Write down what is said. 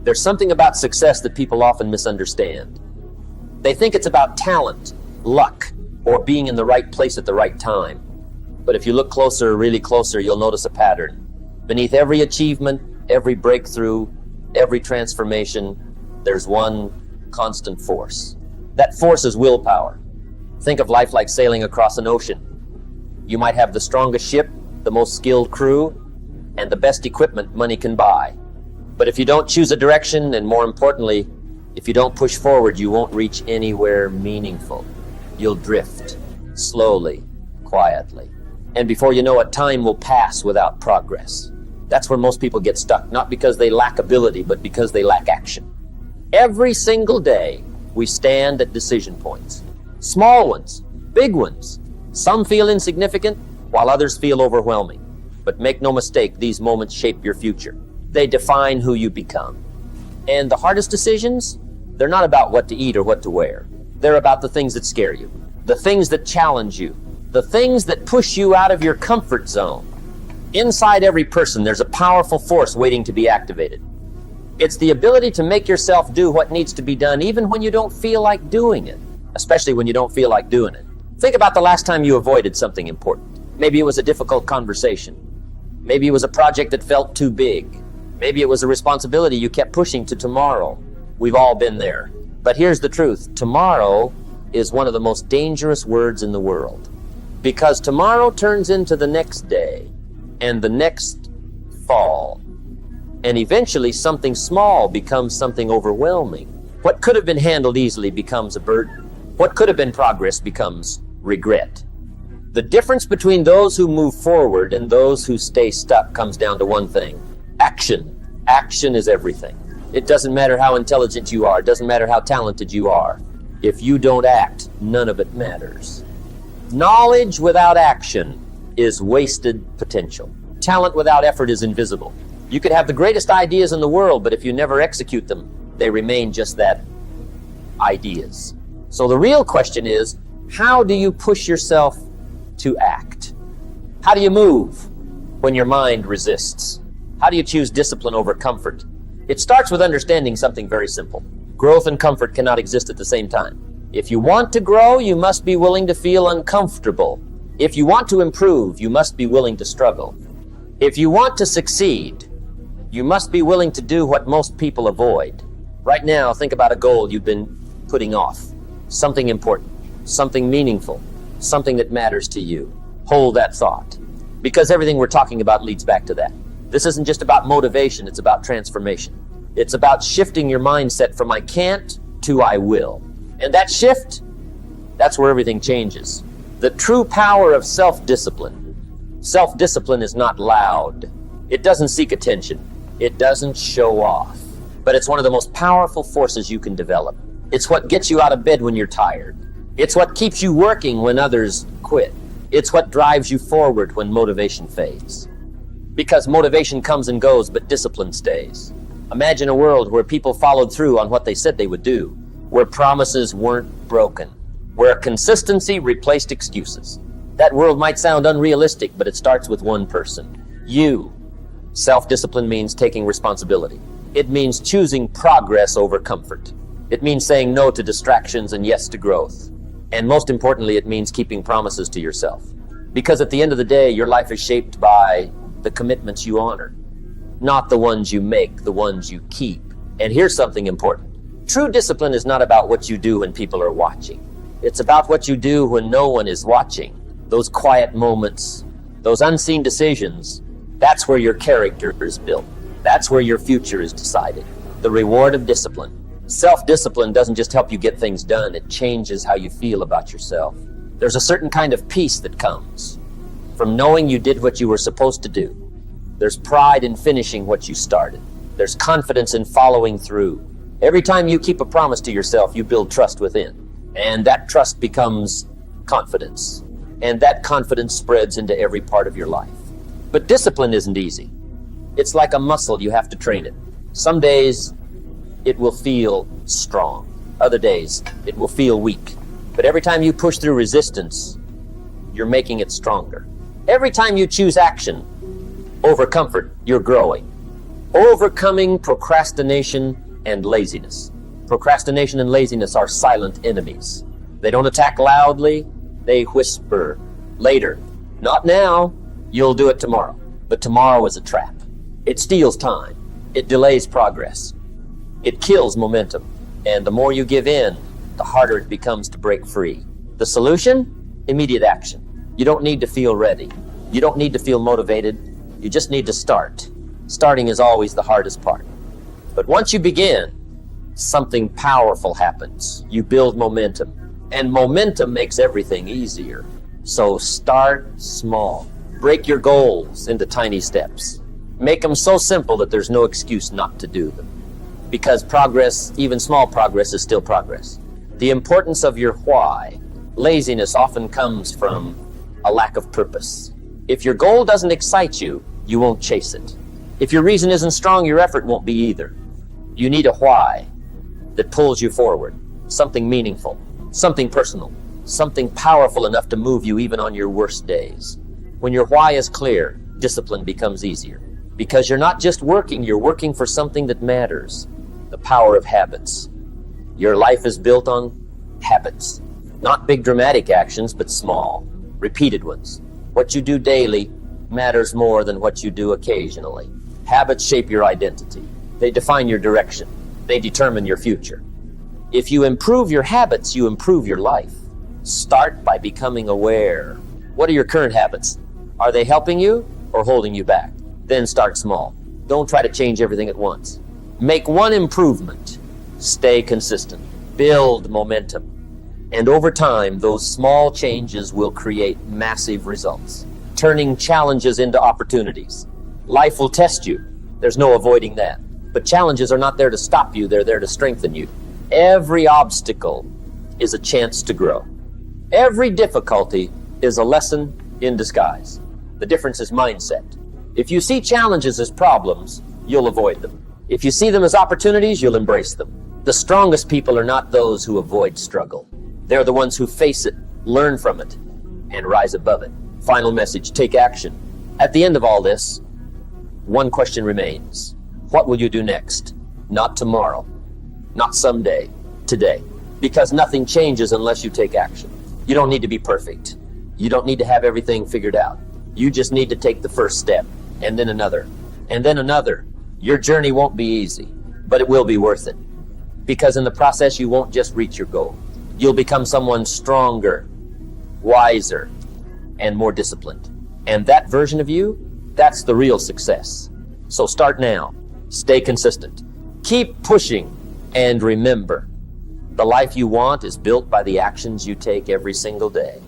There's something about success that people often misunderstand. They think it's about talent, luck, or being in the right place at the right time. But if you look closer, really closer, you'll notice a pattern. Beneath every achievement, every breakthrough, every transformation, there's one constant force. That force is willpower. Think of life like sailing across an ocean. You might have the strongest ship, the most skilled crew, and the best equipment money can buy. But if you don't choose a direction, and more importantly, if you don't push forward, you won't reach anywhere meaningful. You'll drift, slowly, quietly. And before you know it, time will pass without progress. That's where most people get stuck, not because they lack ability, but because they lack action. Every single day, we stand at decision points. Small ones, big ones. Some feel insignificant, while others feel overwhelming. But make no mistake, these moments shape your future. They define who you become. And the hardest decisions, they're not about what to eat or what to wear. They're about the things that scare you, the things that challenge you, the things that push you out of your comfort zone. Inside every person, there's a powerful force waiting to be activated. It's the ability to make yourself do what needs to be done even when you don't feel like doing it, especially when you don't feel like doing it. Think about the last time you avoided something important. Maybe it was a difficult conversation. Maybe it was a project that felt too big. Maybe it was a responsibility you kept pushing to tomorrow. We've all been there. But here's the truth. Tomorrow is one of the most dangerous words in the world. Because tomorrow turns into the next day, and the next fall. And eventually something small becomes something overwhelming. What could have been handled easily becomes a burden. What could have been progress becomes regret. The difference between those who move forward and those who stay stuck comes down to one thing: action. Action is everything. It doesn't matter how intelligent you are. It doesn't matter how talented you are. If you don't act, none of it matters. Knowledge without action is wasted potential. Talent without effort is invisible. You could have the greatest ideas in the world, but if you never execute them, they remain just that, ideas. So the real question is, how do you push yourself to act? How do you move when your mind resists? How do you choose discipline over comfort? It starts with understanding something very simple. Growth and comfort cannot exist at the same time. If you want to grow, you must be willing to feel uncomfortable. If you want to improve, you must be willing to struggle. If you want to succeed, you must be willing to do what most people avoid. Right now, think about a goal you've been putting off. Something important, something meaningful, something that matters to you. Hold that thought, because everything we're talking about leads back to that. This isn't just about motivation, it's about transformation. It's about shifting your mindset from I can't to I will. And that shift, that's where everything changes. The true power of self-discipline. Self-discipline is not loud. It doesn't seek attention. It doesn't show off. But it's one of the most powerful forces you can develop. It's what gets you out of bed when you're tired. It's what keeps you working when others quit. It's what drives you forward when motivation fades. Because motivation comes and goes, but discipline stays. Imagine a world where people followed through on what they said they would do, where promises weren't broken, where consistency replaced excuses. That world might sound unrealistic, but it starts with one person: you. Self-discipline means taking responsibility. It means choosing progress over comfort. It means saying no to distractions and yes to growth. And most importantly, it means keeping promises to yourself. Because at the end of the day, your life is shaped by the commitments you honor, not the ones you make, the ones you keep. And here's something important. True discipline is not about what you do when people are watching. It's about what you do when no one is watching. Those quiet moments, those unseen decisions, that's where your character is built. That's where your future is decided. The reward of discipline. Self-discipline doesn't just help you get things done, it changes how you feel about yourself. There's a certain kind of peace that comes from knowing you did what you were supposed to do. There's pride in finishing what you started. There's confidence in following through. Every time you keep a promise to yourself, you build trust within. And that trust becomes confidence. And that confidence spreads into every part of your life. But discipline isn't easy. It's like a muscle, you have to train it. Some days it will feel strong. Other days it will feel weak. But every time you push through resistance, you're making it stronger. Every time you choose action over comfort, you're growing. Overcoming procrastination and laziness. Procrastination and laziness are silent enemies. They don't attack loudly, they whisper. Later. Not now. You'll do it tomorrow. But tomorrow is a trap. It steals time. It delays progress. It kills momentum. And the more you give in, the harder it becomes to break free. The solution? Immediate action. You don't need to feel ready. You don't need to feel motivated. You just need to start. Starting is always the hardest part. But once you begin, something powerful happens. You build momentum. And momentum makes everything easier. So start small. Break your goals into tiny steps. Make them so simple that there's no excuse not to do them. Because progress, even small progress, is still progress. The importance of your why. Laziness often comes from a lack of purpose. If your goal doesn't excite you, you won't chase it. If your reason isn't strong, your effort won't be either. You need a why that pulls you forward. Something meaningful, something personal, something powerful enough to move you even on your worst days. When your why is clear, discipline becomes easier. Because you're not just working, you're working for something that matters. The power of habits. Your life is built on habits. Not big dramatic actions, but small, repeated ones. What you do daily matters more than what you do occasionally. Habits shape your identity. They define your direction. They determine your future. If you improve your habits, you improve your life. Start by becoming aware. What are your current habits? Are they helping you or holding you back? Then start small. Don't try to change everything at once. Make one improvement. Stay consistent. Build momentum. And over time, those small changes will create massive results, turning challenges into opportunities. Life will test you. There's no avoiding that. But challenges are not there to stop you, they're there to strengthen you. Every obstacle is a chance to grow. Every difficulty is a lesson in disguise. The difference is mindset. If you see challenges as problems, you'll avoid them. If you see them as opportunities, you'll embrace them. The strongest people are not those who avoid struggle. They're the ones who face it, learn from it, and rise above it. Final message, take action. At the end of all this, one question remains. What will you do next? Not tomorrow, not someday, today. Because nothing changes unless you take action. You don't need to be perfect. You don't need to have everything figured out. You just need to take the first step, and then another, and then another. Your journey won't be easy, but it will be worth it. Because in the process, you won't just reach your goal. You'll become someone stronger, wiser, and more disciplined. And that version of you, that's the real success. So start now. Stay consistent. Keep pushing. And remember, the life you want is built by the actions you take every single day.